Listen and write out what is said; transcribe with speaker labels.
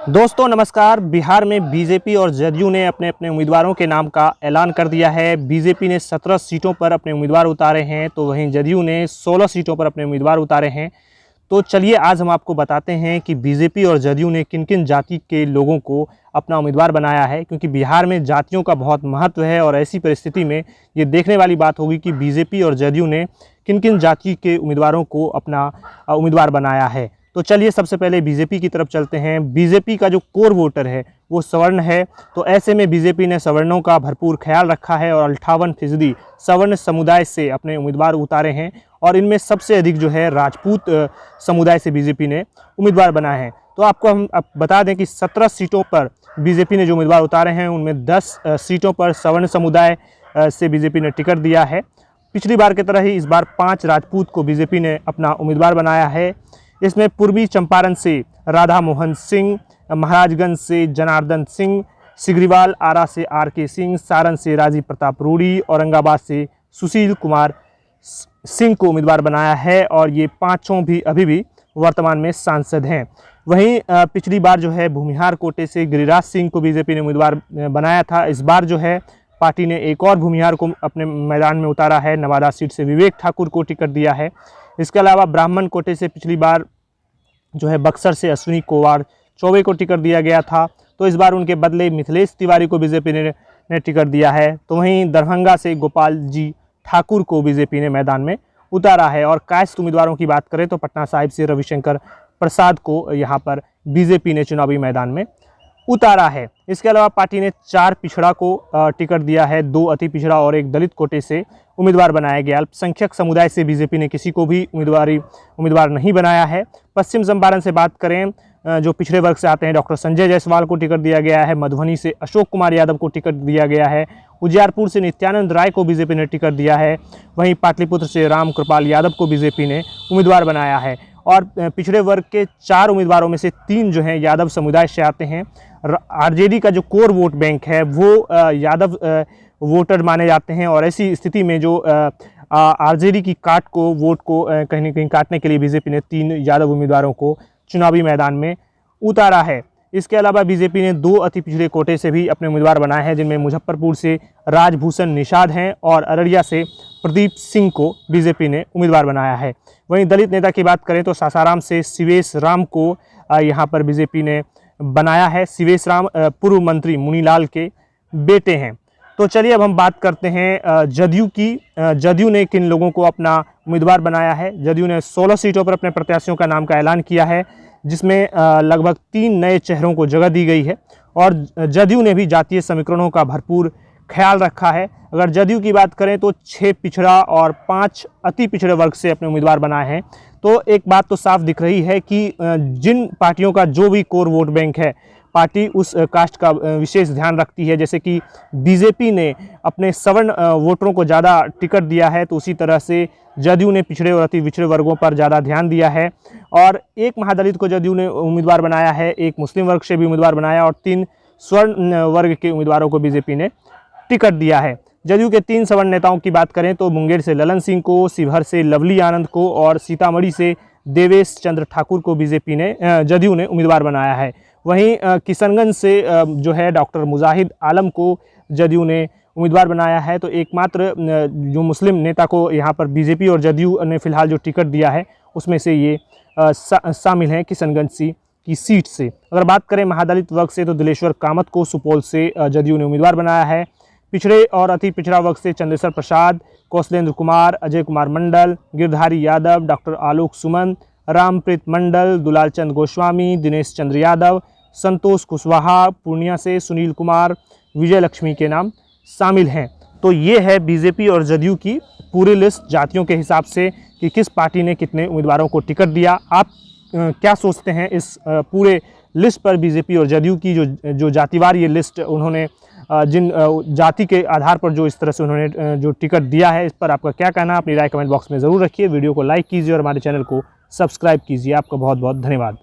Speaker 1: दोस्तों नमस्कार। बिहार में बीजेपी और जदयू ने अपने अपने उम्मीदवारों के नाम का ऐलान कर दिया है। बीजेपी ने 17 सीटों पर अपने उम्मीदवार उतारे हैं, तो वहीं जदयू ने 16 सीटों पर अपने उम्मीदवार उतारे हैं। तो चलिए आज हम आपको बताते हैं कि बीजेपी और जदयू ने किन किन जाति के लोगों को अपना उम्मीदवार बनाया है, क्योंकि बिहार में जातियों का बहुत महत्व है और ऐसी परिस्थिति में ये देखने वाली बात होगी कि बीजेपी और जदयू ने किन किन जाति के उम्मीदवारों को अपना उम्मीदवार बनाया है। तो चलिए सबसे पहले बीजेपी की तरफ चलते हैं। बीजेपी का जो कोर वोटर है वो सवर्ण है, तो ऐसे में बीजेपी ने सवर्णों का भरपूर ख्याल रखा है और 58% सवर्ण समुदाय से अपने उम्मीदवार उतारे हैं और इनमें सबसे अधिक जो है राजपूत समुदाय से बीजेपी ने उम्मीदवार बनाए हैं। तो आपको हम अब बता दें कि 17 सीटों पर बीजेपी ने जो उम्मीदवार उतारे हैं उनमें 10 सीटों पर सवर्ण समुदाय से बीजेपी ने टिकट दिया है। पिछली बार की तरह ही इस बार 5 राजपूत को बीजेपी ने अपना उम्मीदवार बनाया है। इसमें पूर्वी चंपारण से राधा मोहन सिंह, महाराजगंज से जनार्दन सिंह, सिगरीवाल आरा से RK सिंह, सारण से राजीव प्रताप रूडी, औरंगाबाद से सुशील कुमार सिंह को उम्मीदवार बनाया है और ये पांचों भी अभी भी वर्तमान में सांसद हैं। वहीं पिछली बार जो है भूमिहार कोटे से गिरिराज सिंह को बीजेपी ने उम्मीदवार बनाया था। इस बार जो है पार्टी ने एक और भूमिहार को अपने मैदान में उतारा है। नवादा सीट से विवेक ठाकुर को टिकट दिया है। इसके अलावा ब्राह्मण कोटे से पिछली बार जो है बक्सर से अश्विनी कुमार चौबे को टिकट दिया गया था, तो इस बार उनके बदले मिथिलेश तिवारी को बीजेपी ने टिकट दिया है। तो वहीं दरभंगा से गोपाल जी ठाकुर को बीजेपी ने मैदान में उतारा है। और कायस्थ उम्मीदवारों की बात करें तो पटना साहिब से रविशंकर प्रसाद को यहाँ पर बीजेपी ने चुनावी मैदान में उतारा है। इसके अलावा पार्टी ने 4 पिछड़ा को टिकट दिया है, 2 अति पिछड़ा और 1 दलित कोटे से उम्मीदवार बनाया गया। अल्पसंख्यक समुदाय से बीजेपी ने किसी को भी उम्मीदवार नहीं बनाया है। पश्चिम चंपारण से बात करें, जो पिछड़े वर्ग से आते हैं, डॉक्टर संजय जायसवाल को टिकट दिया गया है। मधुबनी से अशोक कुमार यादव को टिकट दिया गया है। उजियारपुर से नित्यानंद राय को बीजेपी ने टिकट दिया है। वहीं पाटलिपुत्र से राम कृपाल यादव को बीजेपी ने उम्मीदवार बनाया है। और पिछड़े वर्ग के 4 उम्मीदवारों में से 3 जो हैं यादव समुदाय से आते हैं। RJD का जो कोर वोट बैंक है वो यादव वोटर माने जाते हैं और ऐसी स्थिति में जो RJD की वोट को कहीं ना कहीं काटने के लिए बीजेपी ने 3 यादव उम्मीदवारों को चुनावी मैदान में उतारा है। इसके अलावा बीजेपी ने 2 अति पिछड़े कोटे से भी अपने उम्मीदवार बनाए हैं, जिनमें मुजफ्फरपुर से राजभूषण निषाद हैं और अररिया से प्रदीप सिंह को बीजेपी ने उम्मीदवार बनाया है। वहीं दलित नेता की बात करें तो सासाराम से शिवेश राम को यहाँ पर बीजेपी ने बनाया है। शिवेश राम पूर्व मंत्री मुनीलाल के बेटे हैं। तो चलिए अब हम बात करते हैं जदयू की। जदयू ने किन लोगों को अपना उम्मीदवार बनाया है। जदयू ने 16 सीटों पर अपने प्रत्याशियों का नाम का ऐलान किया है, जिसमें लगभग 3 नए चेहरों को जगह दी गई है और जदयू ने भी जातीय समीकरणों का भरपूर ख्याल रखा है। अगर जदयू की बात करें तो 6 पिछड़ा और 5 अति पिछड़े वर्ग से अपने उम्मीदवार बनाए हैं। तो एक बात तो साफ दिख रही है कि जिन पार्टियों का जो भी कोर वोट बैंक है, पार्टी उस कास्ट का विशेष ध्यान रखती है। जैसे कि बीजेपी ने अपने सवर्ण वोटरों को ज़्यादा टिकट दिया है, तो उसी तरह से जदयू ने पिछड़े और अति पिछड़े वर्गों पर ज़्यादा ध्यान दिया है। और 1 महादलित को जदयू ने उम्मीदवार बनाया है, 1 मुस्लिम वर्ग से भी उम्मीदवार बनाया और 3 स्वर्ण वर्ग के उम्मीदवारों को बीजेपी ने टिकट दिया है। जदयू के 3 सवर्ण नेताओं की बात करें तो मुंगेर से ललन सिंह को, शिवहर से लवली आनंद को और सीतामढ़ी से देवेश चंद्र ठाकुर को बीजेपी ने जदयू ने उम्मीदवार बनाया है। वहीं किशनगंज से जो है डॉक्टर मुजाहिद आलम को जदयू ने उम्मीदवार बनाया है। तो एकमात्र जो मुस्लिम नेता को यहाँ पर बीजेपी और जदयू ने फिलहाल जो टिकट दिया है उसमें से ये शामिल हैं किशनगंज की सीट से। अगर बात करें महादलित वर्ग से तो दिलेश्वर कामत को सुपौल से जदयू ने उम्मीदवार बनाया है। पिछड़े और अति पिछड़ा वर्ग से चंद्रेश्वर प्रसाद, कौशलेंद्र कुमार, अजय कुमार मंडल, गिरधारी यादव, डॉक्टर आलोक सुमन, रामप्रीत मंडल, दुलाल चंद गोस्वामी, दिनेश चंद्र यादव, संतोष कुशवाहा, पूर्णिया से सुनील कुमार, विजय लक्ष्मी के नाम शामिल हैं। तो ये है बीजेपी और जदयू की पूरी लिस्ट जातियों के हिसाब से कि किस पार्टी ने कितने उम्मीदवारों को टिकट दिया। आप क्या सोचते हैं इस पूरे लिस्ट पर? बीजेपी और जदयू की जो जातिवार ये लिस्ट उन्होंने जिन जाति के आधार पर जो इस तरह से उन्होंने जो टिकट दिया है, इस पर आपका क्या कहना है? अपनी राय कमेंट बॉक्स में ज़रूर रखिए। वीडियो को लाइक कीजिए और हमारे चैनल को सब्सक्राइब कीजिए। आपका बहुत बहुत धन्यवाद।